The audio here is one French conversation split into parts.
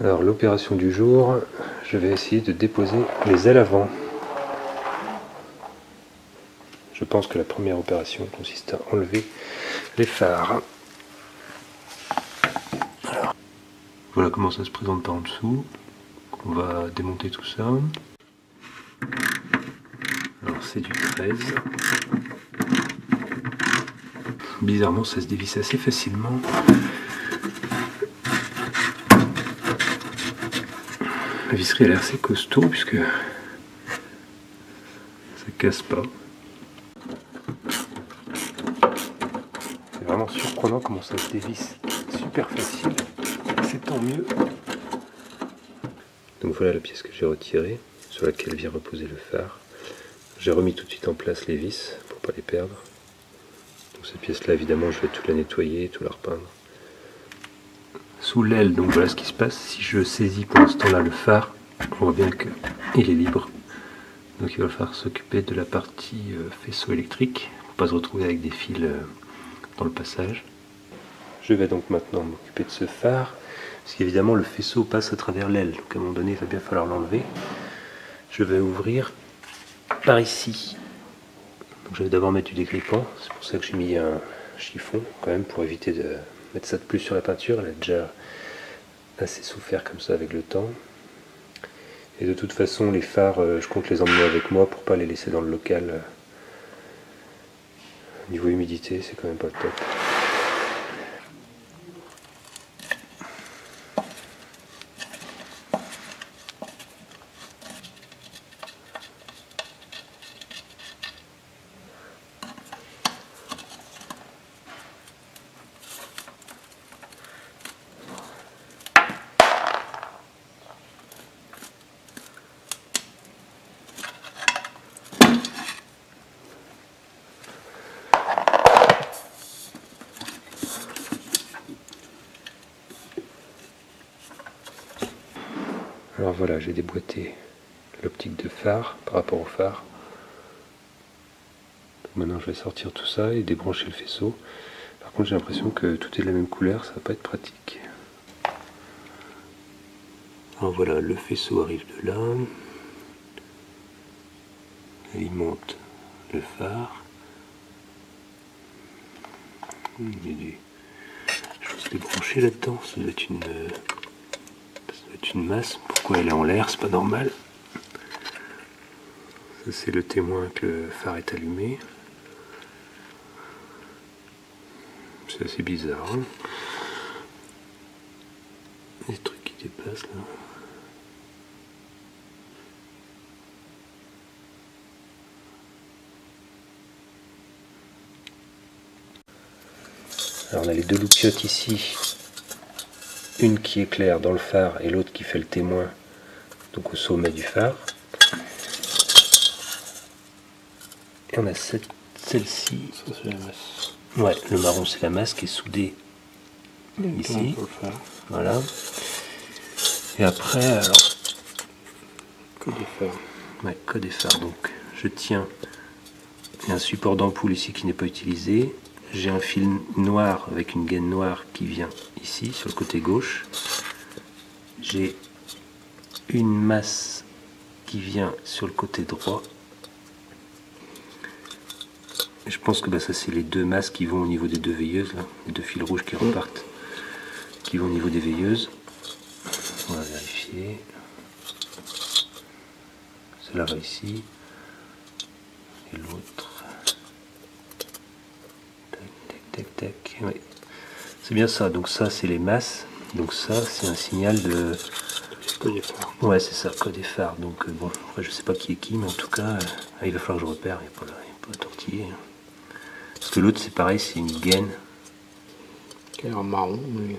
Alors l'opération du jour, je vais essayer de déposer les ailes avant. Je pense que la première opération consiste à enlever les phares. Alors, voilà comment ça se présente par en dessous. On va démonter tout ça. Alors c'est du 13. Bizarrement ça se dévisse assez facilement. La visserie a l'air assez costaud puisque ça casse pas. C'est vraiment surprenant comment ça se dévisse super facile. C'est tant mieux. Donc voilà la pièce que j'ai retirée, sur laquelle vient reposer le phare. J'ai remis tout de suite en place les vis pour pas les perdre. Donc cette pièce là évidemment je vais tout la nettoyer, tout la repeindre. Sous l'aile, donc voilà ce qui se passe. Si je saisis pour l'instant là le phare, on voit bien qu'il est libre. Donc il va falloir s'occuper de la partie faisceau électrique pour pas se retrouver avec des fils dans le passage. Je vais donc maintenant m'occuper de ce phare, parce qu'évidemment le faisceau passe à travers l'aile, donc à un moment donné il va bien falloir l'enlever. Je vais ouvrir par ici. Donc je vais d'abord mettre du dégrippant, c'est pour ça que j'ai mis un chiffon quand même pour éviter de mettre ça de plus sur la peinture. Elle a déjà assez souffert comme ça avec le temps. Et de toute façon les phares je compte les emmener avec moi pour pas les laisser dans le local. Niveau humidité c'est quand même pas le top. Alors voilà, j'ai déboîté l'optique de phare par rapport au phare. Donc maintenant je vais sortir tout ça et débrancher le faisceau. Par contre j'ai l'impression que tout est de la même couleur, ça va pas être pratique. Alors voilà, le faisceau arrive de là. Et il monte le phare. Il y a des choses débranchées là-dedans, ça doit être une masse. Pourquoi elle est en l'air, c'est pas normal. Ça c'est le témoin que le phare est allumé. C'est assez bizarre. Hein, des trucs qui dépassent là. Alors on a les deux loupiottes ici. Une qui éclaire dans le phare et l'autre qui fait le témoin, donc au sommet du phare. Et on a celle-ci. Ça c'est la masse. Ouais, le marron c'est la masse qui est soudée ici. Voilà. Et après, alors. Code des phares. Ouais, code des phares. Donc je tiens. Il y a un support d'ampoule ici qui n'est pas utilisé. J'ai un fil noir avec une gaine noire qui vient ici sur le côté gauche. J'ai une masse qui vient sur le côté droit. Et je pense que ça c'est les deux masses qui vont au niveau des deux veilleuses, là. Les deux fils rouges qui repartent, qui vont au niveau des veilleuses. On va vérifier. Celle-là va ici. Et l'autre. Tac. Ouais. C'est bien ça, donc ça c'est les masses, donc ça c'est un signal de... Code des phares. Ouais c'est ça, code des phares, donc bon, après je sais pas qui est qui, mais en tout cas, il va falloir que je repère, il n'y a pas à tortiller. Parce que l'autre c'est pareil, c'est une gaine. Qui a l'air marron, mais...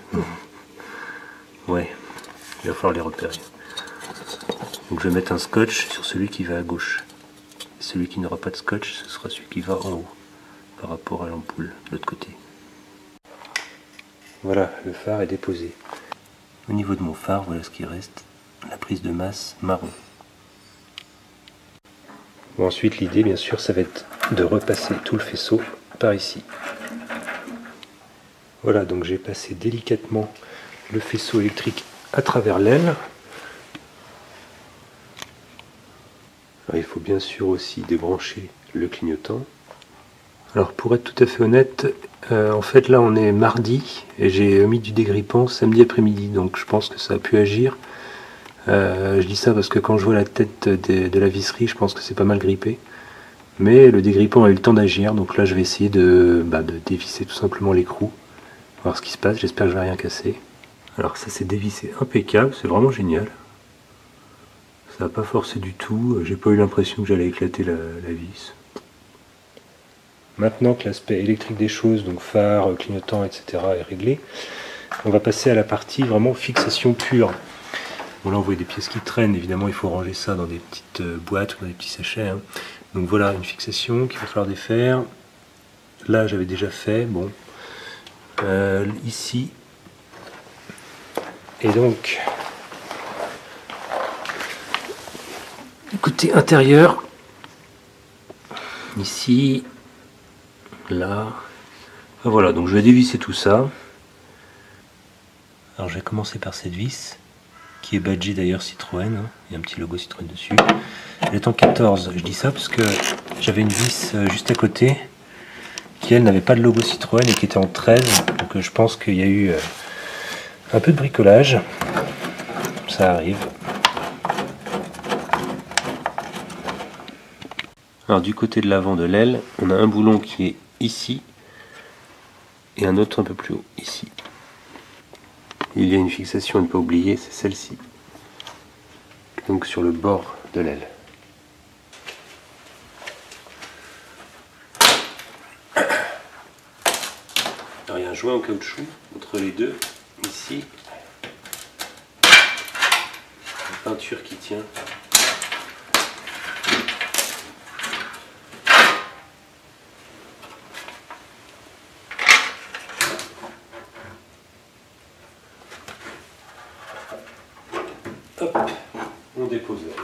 Ouais, il va falloir les repérer. Donc je vais mettre un scotch sur celui qui va à gauche. Et celui qui n'aura pas de scotch, ce sera celui qui va en haut, par rapport à l'ampoule, de l'autre côté. Voilà, le phare est déposé. Au niveau de mon phare, voilà ce qui reste. La prise de masse marron. Bon, ensuite, l'idée, bien sûr, ça va être de repasser tout le faisceau par ici. Voilà, donc j'ai passé délicatement le faisceau électrique à travers l'aile. Il faut bien sûr aussi débrancher le clignotant. Alors pour être tout à fait honnête, en fait là on est mardi et j'ai mis du dégrippant samedi après-midi, donc je pense que ça a pu agir. Je dis ça parce que quand je vois la tête de la visserie, je pense que c'est pas mal grippé. Mais le dégrippant a eu le temps d'agir, donc là je vais essayer de dévisser tout simplement l'écrou, voir ce qui se passe, j'espère que je vais rien casser. Alors ça c'est dévissé impeccable, c'est vraiment génial. Ça n'a pas forcé du tout, j'ai pas eu l'impression que j'allais éclater la vis. Maintenant que l'aspect électrique des choses, donc phare, clignotant, etc. est réglé, on va passer à la partie vraiment fixation pure. Bon là on voit des pièces qui traînent, évidemment il faut ranger ça dans des petites boîtes ou dans des petits sachets. Hein. Donc voilà une fixation qu'il va falloir défaire. Là j'avais déjà fait, bon. Ici. Et donc, du côté intérieur, ici, là, voilà, donc je vais dévisser tout ça. Alors je vais commencer par cette vis, qui est badgée d'ailleurs Citroën, hein. Il y a un petit logo Citroën dessus. Elle est en 14, je dis ça parce que j'avais une vis juste à côté, qui elle n'avait pas de logo Citroën et qui était en 13, donc je pense qu'il y a eu un peu de bricolage, ça arrive. Alors du côté de l'avant de l'aile, on a un boulon qui est ici et un autre un peu plus haut, ici. Il y a une fixation à ne pas oublier, c'est celle-ci. Donc sur le bord de l'aile. Alors il y a un joint en caoutchouc entre les deux, ici. La peinture qui tient. Hop, on dépose là.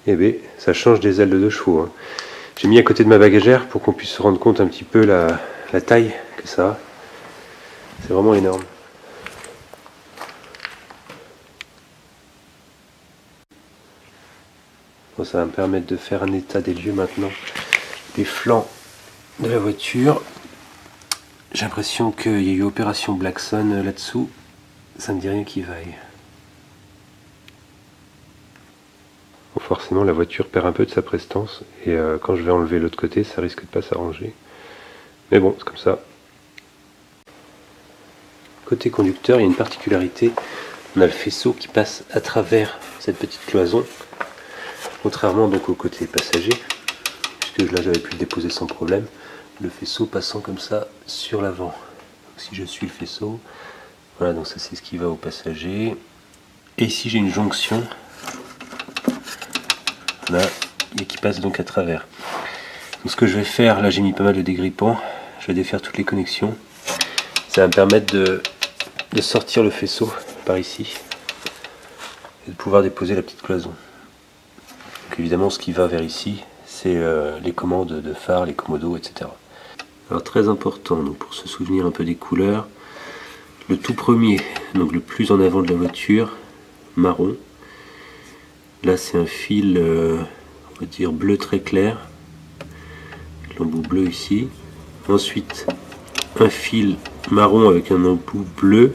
Eh bien, ça change des ailes de 2 chevaux. Hein. J'ai mis à côté de ma bagagère pour qu'on puisse se rendre compte un petit peu la taille que ça a. C'est vraiment énorme. Bon, ça va me permettre de faire un état des lieux maintenant des flancs de la voiture. J'ai l'impression qu'il y a eu opération Blackson là-dessous. Ça ne me dit rien qui vaille. Bon, forcément la voiture perd un peu de sa prestance et quand je vais enlever l'autre côté ça risque de pas s'arranger. Mais bon, c'est comme ça. Côté conducteur, il y a une particularité. On a le faisceau qui passe à travers cette petite cloison. Contrairement donc au côté passager, puisque là j'avais pu le déposer sans problème. Le faisceau passant comme ça sur l'avant. Si je suis le faisceau, voilà, donc ça c'est ce qui va au passager. Et ici j'ai une jonction. Là, et qui passe donc à travers. Donc ce que je vais faire, là j'ai mis pas mal de dégrippant, je vais défaire toutes les connexions. Ça va me permettre de sortir le faisceau par ici et de pouvoir déposer la petite cloison. Donc évidemment ce qui va vers ici, c'est les commandes de phare, les commodos, etc. Alors très important, donc pour se souvenir un peu des couleurs, le tout premier, donc le plus en avant de la voiture, marron. Là c'est un fil, on va dire bleu très clair, l'embout bleu ici. Ensuite un fil marron avec un embout bleu.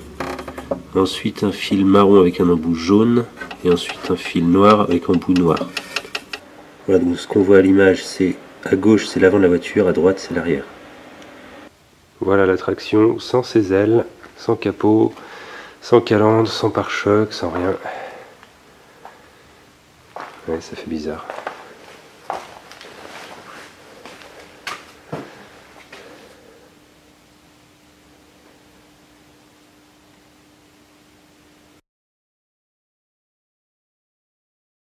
Ensuite un fil marron avec un embout jaune. Et ensuite un fil noir avec un embout noir. Voilà, donc ce qu'on voit à l'image, c'est à gauche c'est l'avant de la voiture, à droite c'est l'arrière. Voilà la traction sans ses ailes, sans capot, sans calandre, sans pare-choc, sans rien. Ouais, ça fait bizarre.